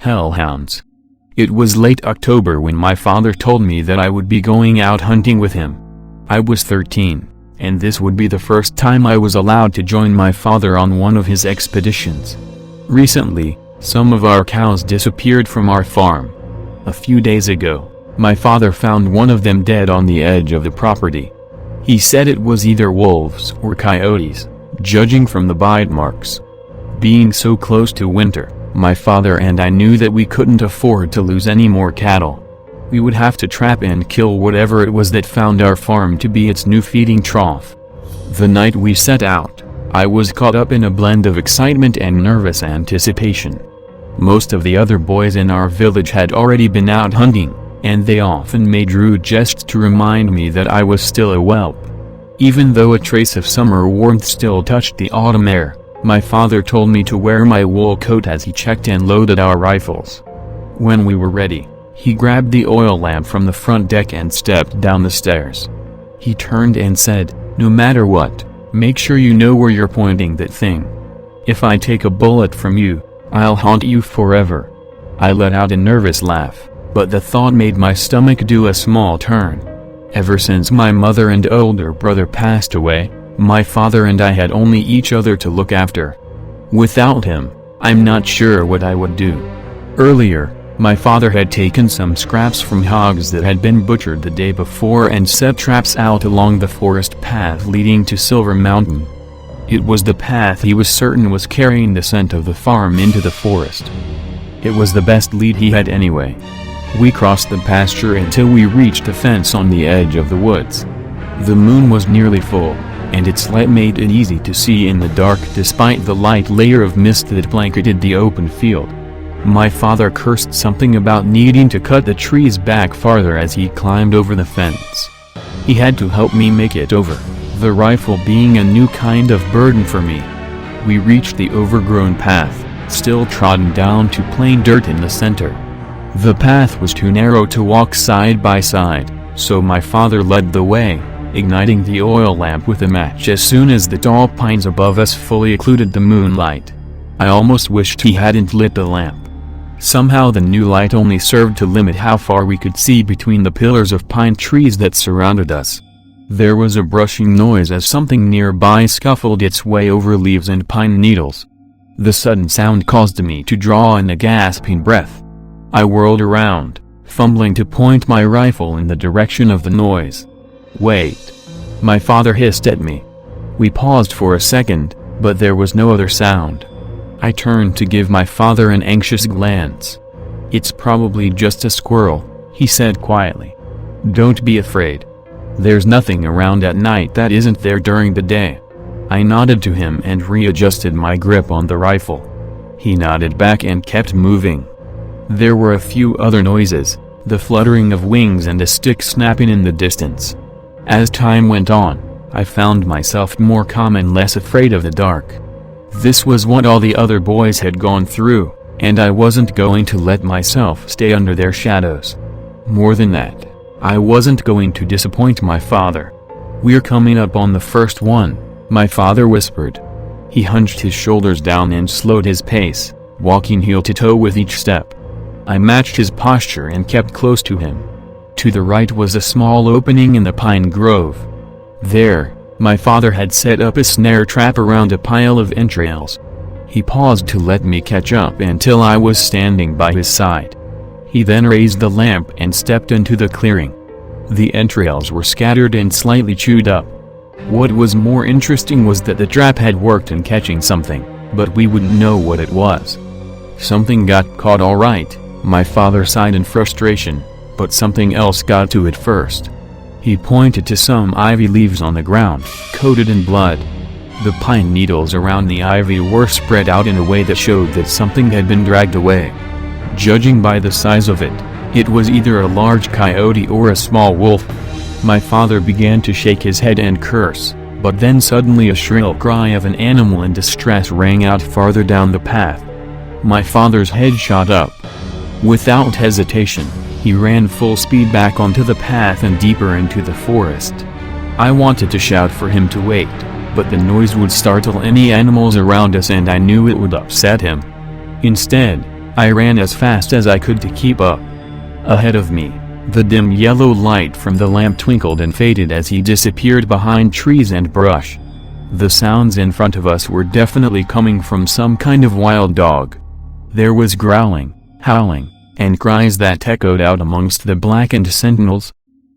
Hellhounds. It was late October when my father told me that I would be going out hunting with him. I was 13, and this would be the first time I was allowed to join my father on one of his expeditions. Recently, some of our cows disappeared from our farm. A few days ago, my father found one of them dead on the edge of the property. He said it was either wolves or coyotes, judging from the bite marks. Being so close to winter, my father and I knew that we couldn't afford to lose any more cattle. We would have to trap and kill whatever it was that found our farm to be its new feeding trough. The night we set out, I was caught up in a blend of excitement and nervous anticipation. Most of the other boys in our village had already been out hunting, and they often made rude jests to remind me that I was still a whelp. Even though a trace of summer warmth still touched the autumn air, my father told me to wear my wool coat as he checked and loaded our rifles. When we were ready, he grabbed the oil lamp from the front deck and stepped down the stairs. He turned and said, "No matter what, make sure you know where you're pointing that thing. If I take a bullet from you, I'll haunt you forever." I let out a nervous laugh, but the thought made my stomach do a small turn. Ever since my mother and older brother passed away, my father and I had only each other to look after. Without him, I'm not sure what I would do. Earlier, my father had taken some scraps from hogs that had been butchered the day before and set traps out along the forest path leading to Silver Mountain. It was the path he was certain was carrying the scent of the farm into the forest. It was the best lead he had anyway. We crossed the pasture until we reached a fence on the edge of the woods. The moon was nearly full, and its light made it easy to see in the dark despite the light layer of mist that blanketed the open field. My father cursed something about needing to cut the trees back farther as he climbed over the fence. He had to help me make it over, the rifle being a new kind of burden for me. We reached the overgrown path, still trodden down to plain dirt in the center. The path was too narrow to walk side by side, so my father led the way, igniting the oil lamp with a match as soon as the tall pines above us fully occluded the moonlight. I almost wished he hadn't lit the lamp. Somehow the new light only served to limit how far we could see between the pillars of pine trees that surrounded us. There was a brushing noise as something nearby scuffled its way over leaves and pine needles. The sudden sound caused me to draw in a gasping breath. I whirled around, fumbling to point my rifle in the direction of the noise. "Wait!" my father hissed at me. We paused for a second, but there was no other sound. I turned to give my father an anxious glance. "It's probably just a squirrel," he said quietly. "Don't be afraid. There's nothing around at night that isn't there during the day." I nodded to him and readjusted my grip on the rifle. He nodded back and kept moving. There were a few other noises, the fluttering of wings and a stick snapping in the distance. As time went on, I found myself more calm and less afraid of the dark. This was what all the other boys had gone through, and I wasn't going to let myself stay under their shadows. More than that, I wasn't going to disappoint my father. "We're coming up on the first one," my father whispered. He hunched his shoulders down and slowed his pace, walking heel to toe with each step. I matched his posture and kept close to him. To the right was a small opening in the pine grove. There, my father had set up a snare trap around a pile of entrails. He paused to let me catch up until I was standing by his side. He then raised the lamp and stepped into the clearing. The entrails were scattered and slightly chewed up. What was more interesting was that the trap had worked in catching something, but we wouldn't know what it was. "Something got caught all right," my father sighed in frustration, "but something else got to it first." He pointed to some ivy leaves on the ground, coated in blood. The pine needles around the ivy were spread out in a way that showed that something had been dragged away. Judging by the size of it, it was either a large coyote or a small wolf. My father began to shake his head and curse, but then suddenly a shrill cry of an animal in distress rang out farther down the path. My father's head shot up. Without hesitation, he ran full speed back onto the path and deeper into the forest. I wanted to shout for him to wait, but the noise would startle any animals around us and I knew it would upset him. Instead, I ran as fast as I could to keep up. Ahead of me, the dim yellow light from the lamp twinkled and faded as he disappeared behind trees and brush. The sounds in front of us were definitely coming from some kind of wild dog. There was growling, howling, and cries that echoed out amongst the blackened sentinels.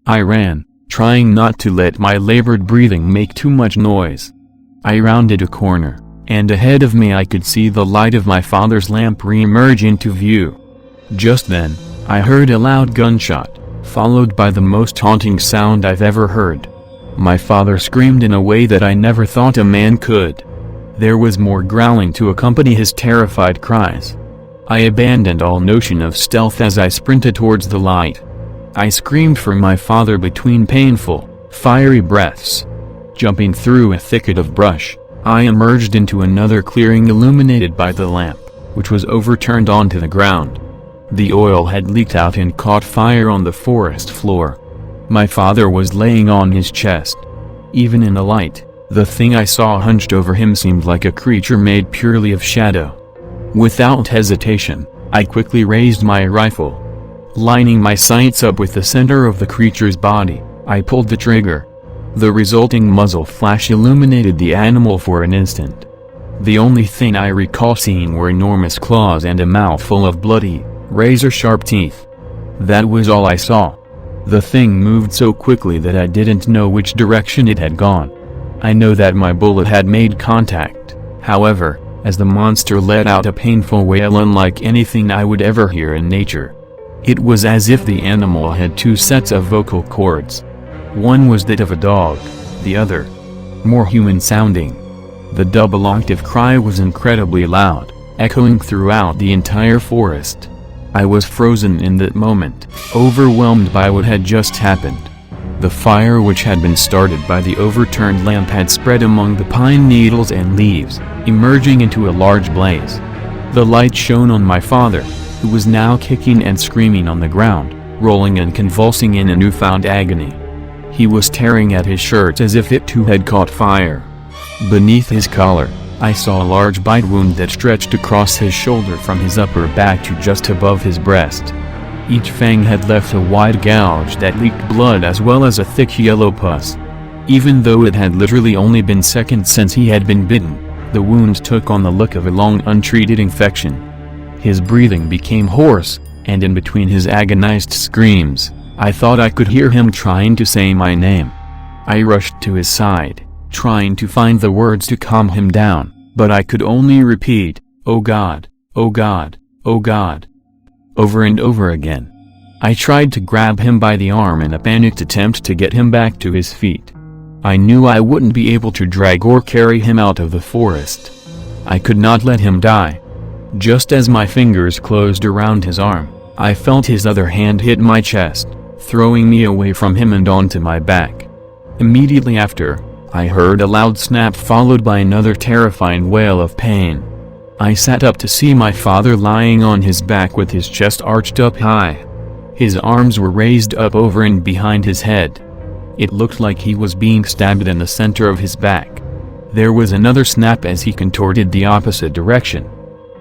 I ran, trying not to let my labored breathing make too much noise. I rounded a corner, and ahead of me I could see the light of my father's lamp re-emerge into view. Just then, I heard a loud gunshot, followed by the most haunting sound I've ever heard. My father screamed in a way that I never thought a man could. There was more growling to accompany his terrified cries. I abandoned all notion of stealth as I sprinted towards the light. I screamed for my father between painful, fiery breaths. Jumping through a thicket of brush, I emerged into another clearing illuminated by the lamp, which was overturned onto the ground. The oil had leaked out and caught fire on the forest floor. My father was laying on his chest. Even in the light, the thing I saw hunched over him seemed like a creature made purely of shadow. Without hesitation, I quickly raised my rifle. Lining my sights up with the center of the creature's body, I pulled the trigger. The resulting muzzle flash illuminated the animal for an instant. The only thing I recall seeing were enormous claws and a mouth full of bloody, razor-sharp teeth. That was all I saw. The thing moved so quickly that I didn't know which direction it had gone. I know that my bullet had made contact, however, as the monster let out a painful wail unlike anything I would ever hear in nature. It was as if the animal had two sets of vocal cords. One was that of a dog, the other, more human-sounding. The double-octave cry was incredibly loud, echoing throughout the entire forest. I was frozen in that moment, overwhelmed by what had just happened. The fire which had been started by the overturned lamp had spread among the pine needles and leaves, emerging into a large blaze. The light shone on my father, who was now kicking and screaming on the ground, rolling and convulsing in a newfound agony. He was tearing at his shirt as if it too had caught fire. Beneath his collar, I saw a large bite wound that stretched across his shoulder from his upper back to just above his breast. Each fang had left a wide gouge that leaked blood as well as a thick yellow pus. Even though it had literally only been seconds since he had been bitten, the wound took on the look of a long untreated infection. His breathing became hoarse, and in between his agonized screams, I thought I could hear him trying to say my name. I rushed to his side, trying to find the words to calm him down, but I could only repeat, "Oh God, oh God, oh God," over and over again. I tried to grab him by the arm in a panicked attempt to get him back to his feet. I knew I wouldn't be able to drag or carry him out of the forest. I could not let him die. Just as my fingers closed around his arm, I felt his other hand hit my chest, throwing me away from him and onto my back. Immediately after, I heard a loud snap followed by another terrifying wail of pain. I sat up to see my father lying on his back with his chest arched up high. His arms were raised up over and behind his head. It looked like he was being stabbed in the center of his back. There was another snap as he contorted the opposite direction.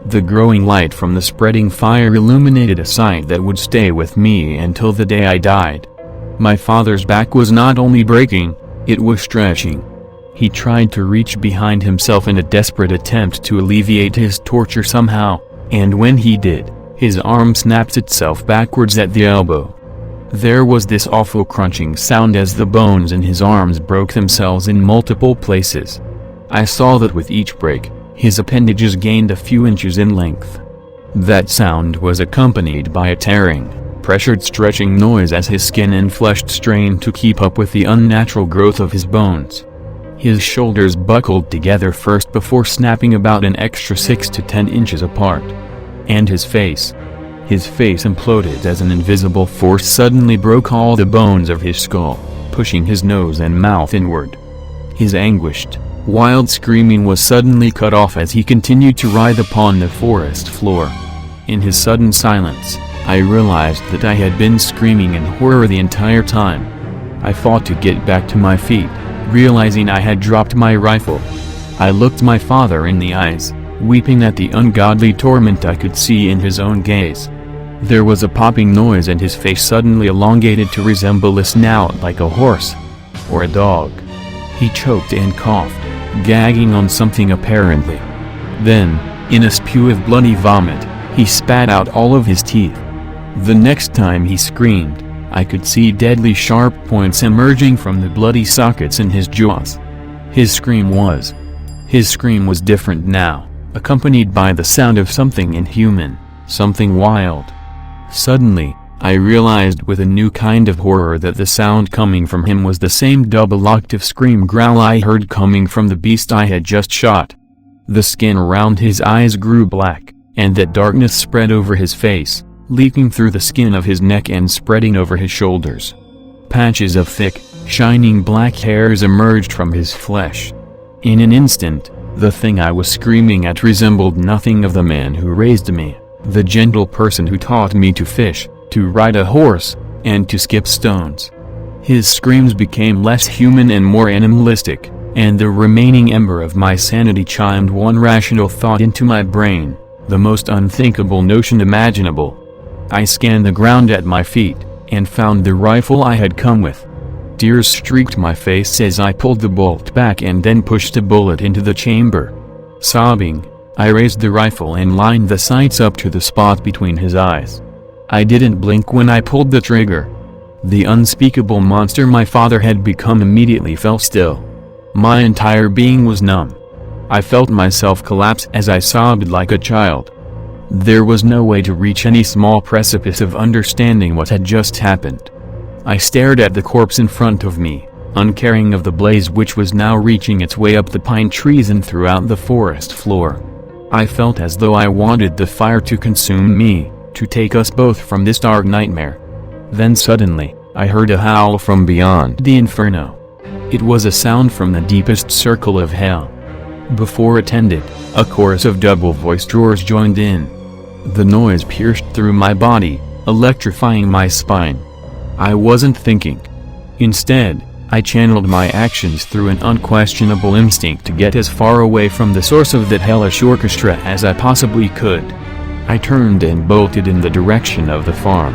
The growing light from the spreading fire illuminated a sight that would stay with me until the day I died. My father's back was not only breaking, it was stretching. He tried to reach behind himself in a desperate attempt to alleviate his torture somehow, and when he did, his arm snapped itself backwards at the elbow. There was this awful crunching sound as the bones in his arms broke themselves in multiple places. I saw that with each break, his appendages gained a few inches in length. That sound was accompanied by a tearing, pressured stretching noise as his skin and flesh strained to keep up with the unnatural growth of his bones. His shoulders buckled together first before snapping about an extra 6 to 10 inches apart. And his face imploded as an invisible force suddenly broke all the bones of his skull, pushing his nose and mouth inward. His anguished, wild screaming was suddenly cut off as he continued to writhe upon the forest floor. In his sudden silence, I realized that I had been screaming in horror the entire time. I fought to get back to my feet, realizing I had dropped my rifle. I looked my father in the eyes, weeping at the ungodly torment I could see in his own gaze. There was a popping noise and his face suddenly elongated to resemble a snout like a horse. Or a dog. He choked and coughed, gagging on something apparently. Then, in a spew of bloody vomit, he spat out all of his teeth. The next time he screamed, I could see deadly sharp points emerging from the bloody sockets in his jaws. His scream was different now, accompanied by the sound of something inhuman, something wild. Suddenly, I realized with a new kind of horror that the sound coming from him was the same double-octave scream growl I heard coming from the beast I had just shot. The skin around his eyes grew black, and that darkness spread over his face, leaking through the skin of his neck and spreading over his shoulders. Patches of thick, shining black hairs emerged from his flesh. In an instant, the thing I was screaming at resembled nothing of the man who raised me, the gentle person who taught me to fish, to ride a horse, and to skip stones. His screams became less human and more animalistic, and the remaining ember of my sanity chimed one rational thought into my brain, the most unthinkable notion imaginable. I scanned the ground at my feet, and found the rifle I had come with. Tears streaked my face as I pulled the bolt back and then pushed a bullet into the chamber. Sobbing, I raised the rifle and lined the sights up to the spot between his eyes. I didn't blink when I pulled the trigger. The unspeakable monster my father had become immediately fell still. My entire being was numb. I felt myself collapse as I sobbed like a child. There was no way to reach any small precipice of understanding what had just happened. I stared at the corpse in front of me, uncaring of the blaze which was now reaching its way up the pine trees and throughout the forest floor. I felt as though I wanted the fire to consume me, to take us both from this dark nightmare. Then suddenly, I heard a howl from beyond the inferno. It was a sound from the deepest circle of hell. Before it ended, a chorus of double-voiced roars joined in. The noise pierced through my body, electrifying my spine. I wasn't thinking. Instead, I channeled my actions through an unquestionable instinct to get as far away from the source of that hellish orchestra as I possibly could. I turned and bolted in the direction of the farm.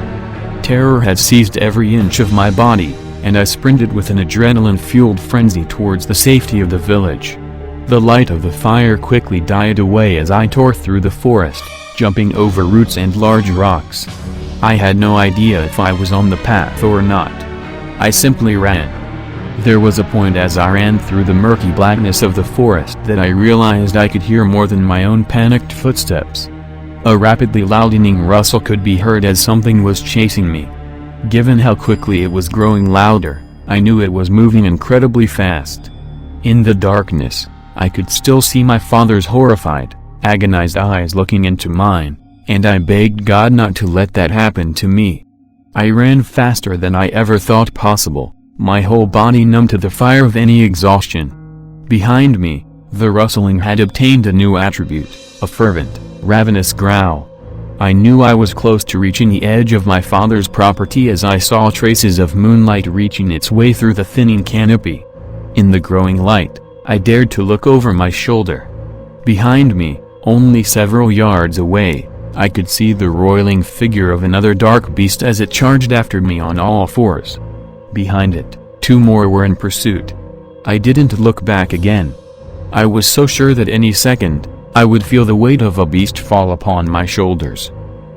Terror had seized every inch of my body, and I sprinted with an adrenaline-fueled frenzy towards the safety of the village. The light of the fire quickly died away as I tore through the forest, jumping over roots and large rocks. I had no idea if I was on the path or not. I simply ran. There was a point as I ran through the murky blackness of the forest that I realized I could hear more than my own panicked footsteps. A rapidly loudening rustle could be heard as something was chasing me. Given how quickly it was growing louder, I knew it was moving incredibly fast. In the darkness, I could still see my father's horrified, agonized eyes looking into mine, and I begged God not to let that happen to me. I ran faster than I ever thought possible, my whole body numb to the fire of any exhaustion. Behind me, the rustling had obtained a new attribute, a fervent, ravenous growl. I knew I was close to reaching the edge of my father's property as I saw traces of moonlight reaching its way through the thinning canopy. In the growing light, I dared to look over my shoulder. Behind me, only several yards away, I could see the roiling figure of another dark beast as it charged after me on all fours. Behind it, two more were in pursuit. I didn't look back again. I was so sure that any second, I would feel the weight of a beast fall upon my shoulders.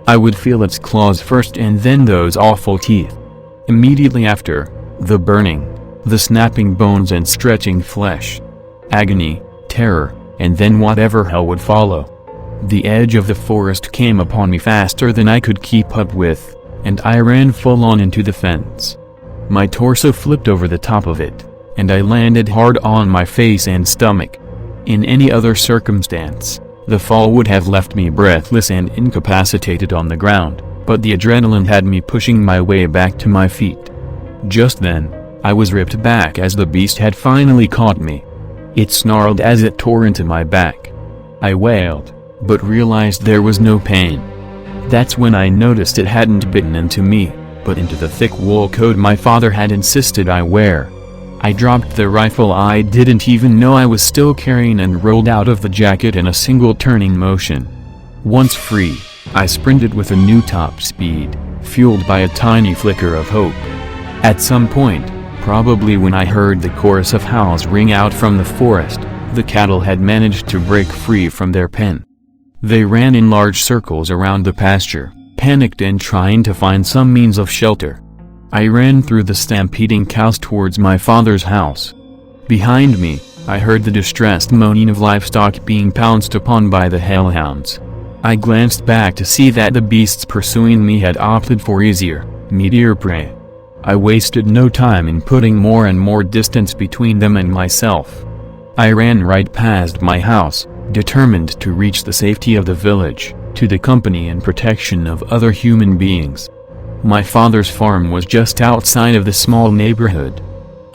I would feel its claws first and then those awful teeth. Immediately after, the burning, the snapping bones and stretching flesh. Agony, terror, and then whatever hell would follow. The edge of the forest came upon me faster than I could keep up with, and I ran full on into the fence. My torso flipped over the top of it, and I landed hard on my face and stomach. In any other circumstance, the fall would have left me breathless and incapacitated on the ground, but the adrenaline had me pushing my way back to my feet. Just then, I was ripped back as the beast had finally caught me. It snarled as it tore into my back. I wailed, but realized there was no pain. That's when I noticed it hadn't bitten into me, but into the thick wool coat my father had insisted I wear. I dropped the rifle I didn't even know I was still carrying and rolled out of the jacket in a single turning motion. Once free, I sprinted with a new top speed, fueled by a tiny flicker of hope. At some point, probably when I heard the chorus of howls ring out from the forest, the cattle had managed to break free from their pen. They ran in large circles around the pasture, panicked and trying to find some means of shelter. I ran through the stampeding cows towards my father's house. Behind me, I heard the distressed moaning of livestock being pounced upon by the hellhounds. I glanced back to see that the beasts pursuing me had opted for easier, meatier prey. I wasted no time in putting more and more distance between them and myself. I ran right past my house, determined to reach the safety of the village, to the company and protection of other human beings. My father's farm was just outside of the small neighborhood.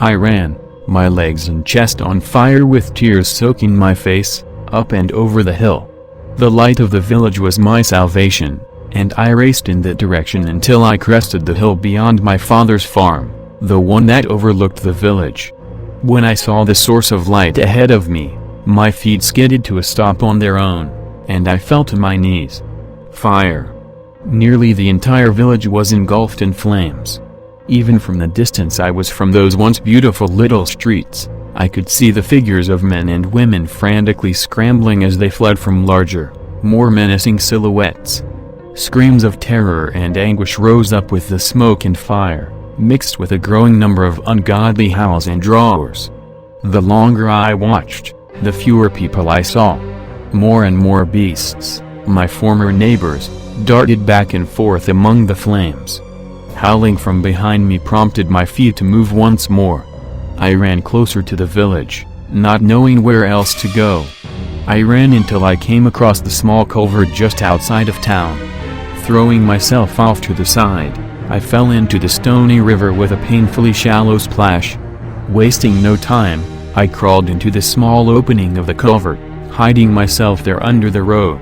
I ran, my legs and chest on fire with tears soaking my face, up and over the hill. The light of the village was my salvation, and I raced in that direction until I crested the hill beyond my father's farm, the one that overlooked the village. When I saw the source of light ahead of me, my feet skidded to a stop on their own, and I fell to my knees. Fire. Nearly the entire village was engulfed in flames. Even from the distance I was from those once beautiful little streets, I could see the figures of men and women frantically scrambling as they fled from larger, more menacing silhouettes. Screams of terror and anguish rose up with the smoke and fire, mixed with a growing number of ungodly howls and roars. The longer I watched, the fewer people I saw. More and more beasts, my former neighbors, darted back and forth among the flames. Howling from behind me prompted my feet to move once more. I ran closer to the village, not knowing where else to go. I ran until I came across the small culvert just outside of town. Throwing myself off to the side, I fell into the stony river with a painfully shallow splash. Wasting no time, I crawled into the small opening of the culvert, hiding myself there under the road.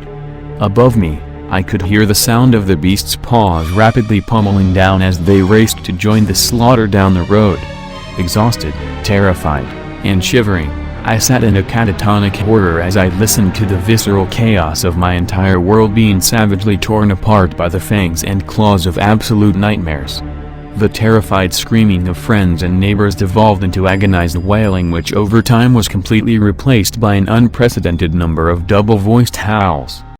Above me, I could hear the sound of the beasts' paws rapidly pummeling down as they raced to join the slaughter down the road. Exhausted, terrified, and shivering, I sat in a catatonic horror as I listened to the visceral chaos of my entire world being savagely torn apart by the fangs and claws of absolute nightmares. The terrified screaming of friends and neighbors devolved into agonized wailing, which over time was completely replaced by an unprecedented number of double-voiced howls.